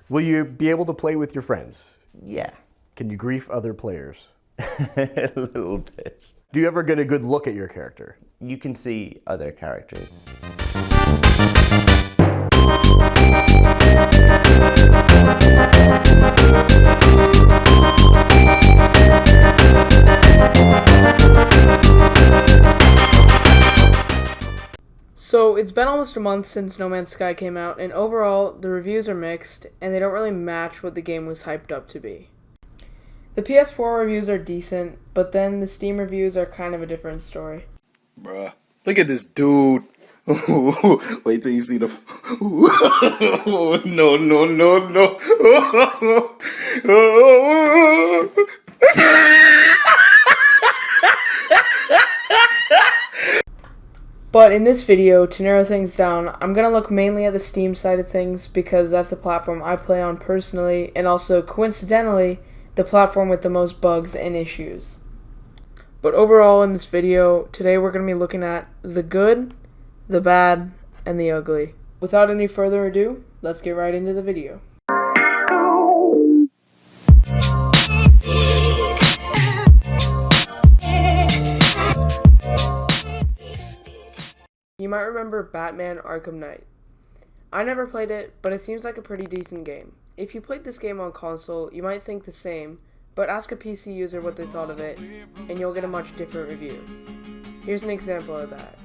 Will you be able to play with your friends? Yeah, Can you grief other players? a little bit. Do you ever get a good look at your character? You can see other characters. So it's been almost a month since No Man's Sky came out, and overall, the reviews are mixed, and they don't really match what the game was hyped up to be. The PS4 reviews are decent, but then the Steam reviews are kind of a different story. Bruh, look at this dude. Wait till you see the. No, no, no, no. But in this video, to narrow things down, I'm going to look mainly at the Steam side of things because that's the platform I play on personally, and also, coincidentally, the platform with the most bugs and issues. But overall in this video, today we're going to be looking at the good, the bad, and the ugly. Without any further ado, let's get right into the video. You might remember Batman Arkham Knight. I never played it, but it seems like a pretty decent game. If you played this game on console, you might think the same, but ask a PC user what they thought of it, and you'll get a much different review. Here's an example of that.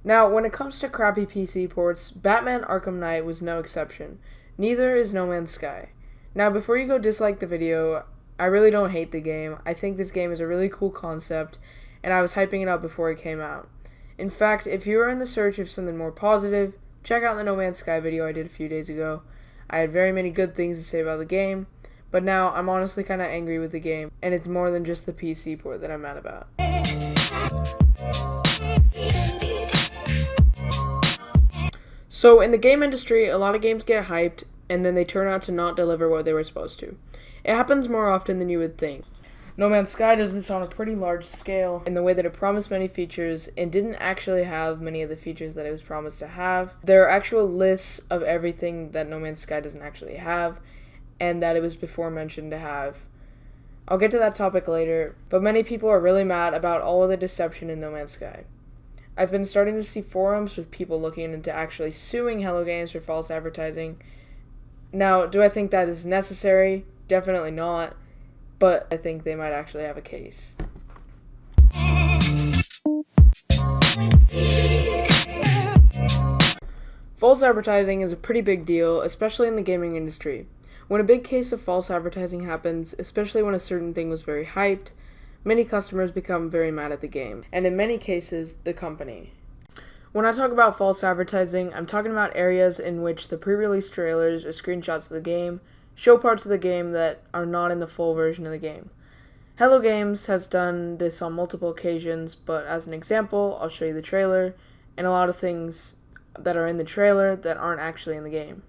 Now, when it comes to crappy PC ports, Batman Arkham Knight was no exception. Neither is No Man's Sky. Now, before you go dislike the video, I really don't hate the game. I think this game is a really cool concept, and I was hyping it up before it came out. In fact, if you are in the search of something more positive, check out the No Man's Sky video I did a few days ago. I had very many good things to say about the game, but now I'm honestly kind of angry with the game, and it's more than just the PC port that I'm mad about. So, in the game industry, a lot of games get hyped, and then they turn out to not deliver what they were supposed to. It happens more often than you would think. No Man's Sky does this on a pretty large scale, in the way that it promised many features, and didn't actually have many of the features that it was promised to have. There are actual lists of everything that No Man's Sky doesn't actually have, and that it was before mentioned to have. I'll get to that topic later, but many people are really mad about all of the deception in No Man's Sky. I've been starting to see forums with people looking into actually suing Hello Games for false advertising. Now, do I think that is necessary? Definitely not, but I think they might actually have a case. False advertising is a pretty big deal, especially in the gaming industry. When a big case of false advertising happens, especially when a certain thing was very hyped, many customers become very mad at the game, and in many cases, the company. When I talk about false advertising, I'm talking about areas in which the pre-release trailers or screenshots of the game show parts of the game that are not in the full version of the game. Hello Games has done this on multiple occasions, but as an example, I'll show you the trailer, and a lot of things that are in the trailer that aren't actually in the game.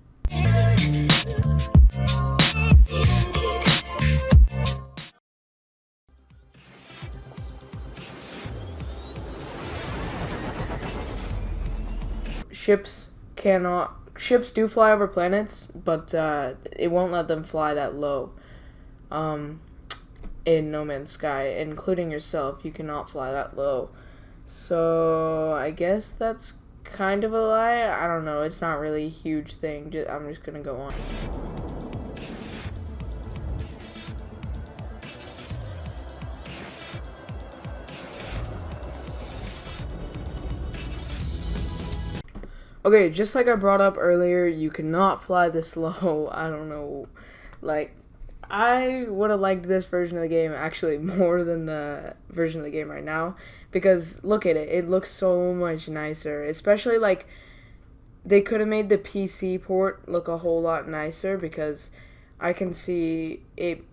Ships do fly over planets, but it won't let them fly that low. In No Man's Sky, including yourself, you cannot fly that low. So I guess that's kind of a lie. I don't know. It's not really a huge thing. I'm just gonna go on. Okay, just like I brought up earlier, you cannot fly this low. I don't know. Like, I would have liked this version of the game actually more than the version of the game right now. Because, look at it. It looks so much nicer. Especially, like, they could have made the PC port look a whole lot nicer. Because I can see it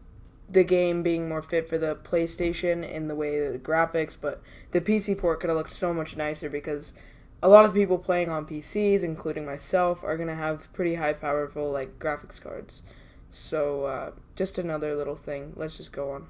the game being more fit for the PlayStation in the way of the graphics, but the PC port could have looked so much nicer because a lot of people playing on PCs, including myself, are going to have pretty high powerful like graphics cards. So just another little thing. Let's just go on.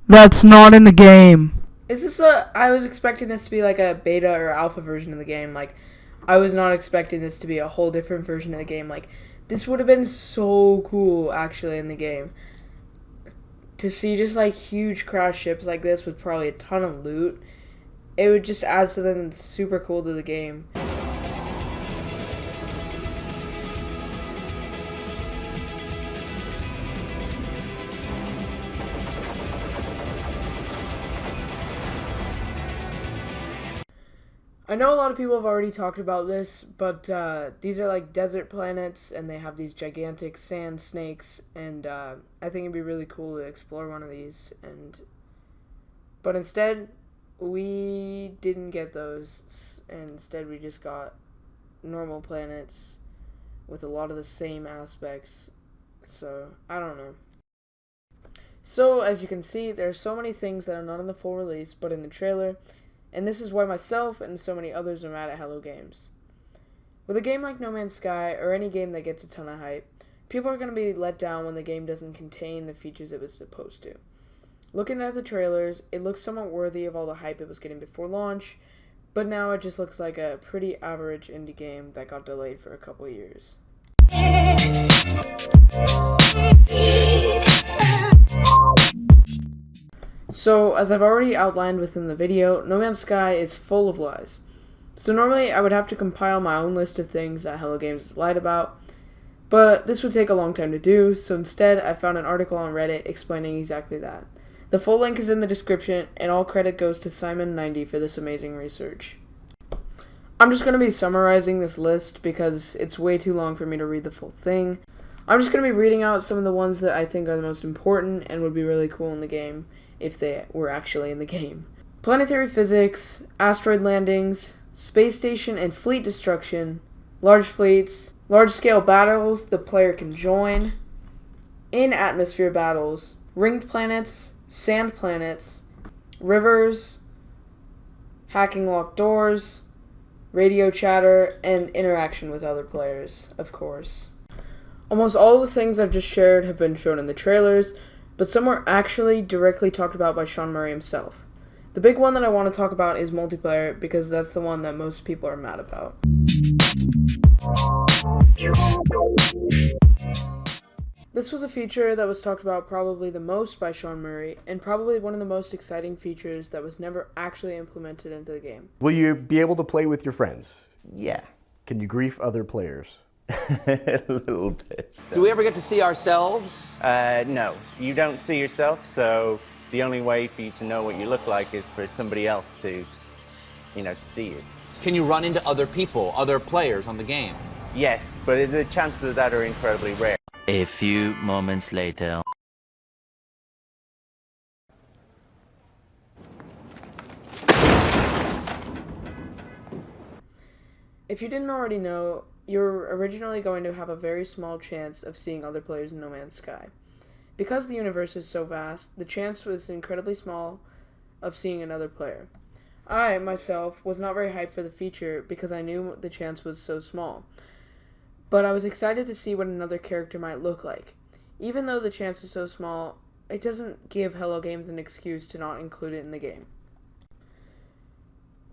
That's not in the game. Is this I was expecting this to be like a beta or alpha version of the game. Like, I was not expecting this to be a whole different version of the game. Like, this would have been so cool, actually, in the game. To see just, like, huge crash ships like this with probably a ton of loot. It would just add something super cool to the game. I know a lot of people have already talked about this, but these are like desert planets, and they have these gigantic sand snakes, and I think it'd be really cool to explore one of these. But instead, we didn't get those, and instead we just got normal planets with a lot of the same aspects. So, I don't know. So, as you can see, there are so many things that are not in the full release, but in the trailer. And this is why myself and so many others are mad at Hello Games. With a game like No Man's Sky, or any game that gets a ton of hype, people are going to be let down when the game doesn't contain the features it was supposed to. Looking at the trailers, it looks somewhat worthy of all the hype it was getting before launch, but now it just looks like a pretty average indie game that got delayed for a couple of years. So, as I've already outlined within the video, No Man's Sky is full of lies. So normally I would have to compile my own list of things that Hello Games has lied about, but this would take a long time to do, so instead I found an article on Reddit explaining exactly that. The full link is in the description, and all credit goes to Simon90 for this amazing research. I'm just going to be summarizing this list because it's way too long for me to read the full thing. I'm just going to be reading out some of the ones that I think are the most important and would be really cool in the game, if they were actually in the game. Planetary physics, asteroid landings, space station and fleet destruction, large fleets, large-scale battles the player can join, in-atmosphere battles, ringed planets, sand planets, rivers, hacking locked doors, radio chatter, and interaction with other players, of course. Almost all the things I've just shared have been shown in the trailers, but some were actually directly talked about by Sean Murray himself. The big one that I want to talk about is multiplayer, because that's the one that most people are mad about. This was a feature that was talked about probably the most by Sean Murray, and probably one of the most exciting features that was never actually implemented into the game. Will you be able to play with your friends? Yeah. Can you grief other players? A little bit. Do we ever get to see ourselves? No, you don't see yourself, so the only way for you to know what you look like is for somebody else to see you. Can you run into other people, other players on the game? Yes, but the chances of that are incredibly rare. A few moments later. If you didn't already know, you're originally going to have a very small chance of seeing other players in No Man's Sky. Because the universe is so vast, the chance was incredibly small of seeing another player. I, myself, was not very hyped for the feature because I knew the chance was so small. But I was excited to see what another character might look like. Even though the chance is so small, it doesn't give Hello Games an excuse to not include it in the game.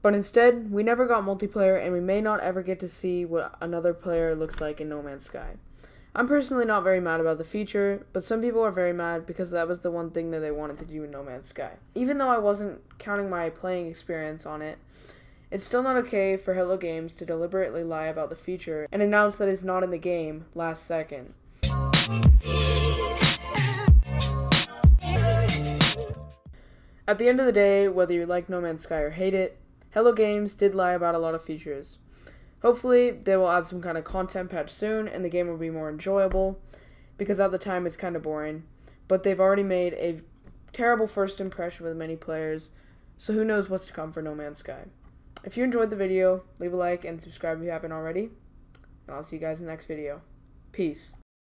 But instead, we never got multiplayer, and we may not ever get to see what another player looks like in No Man's Sky. I'm personally not very mad about the feature, but some people are very mad because that was the one thing that they wanted to do in No Man's Sky. Even though I wasn't counting my playing experience on it, it's still not okay for Hello Games to deliberately lie about the feature and announce that it's not in the game last second. At the end of the day, whether you like No Man's Sky or hate it, Hello Games did lie about a lot of features. Hopefully, they will add some kind of content patch soon, and the game will be more enjoyable, because at the time it's kind of boring. But they've already made a terrible first impression with many players, so who knows what's to come for No Man's Sky. If you enjoyed the video, leave a like and subscribe if you haven't already, and I'll see you guys in the next video. Peace.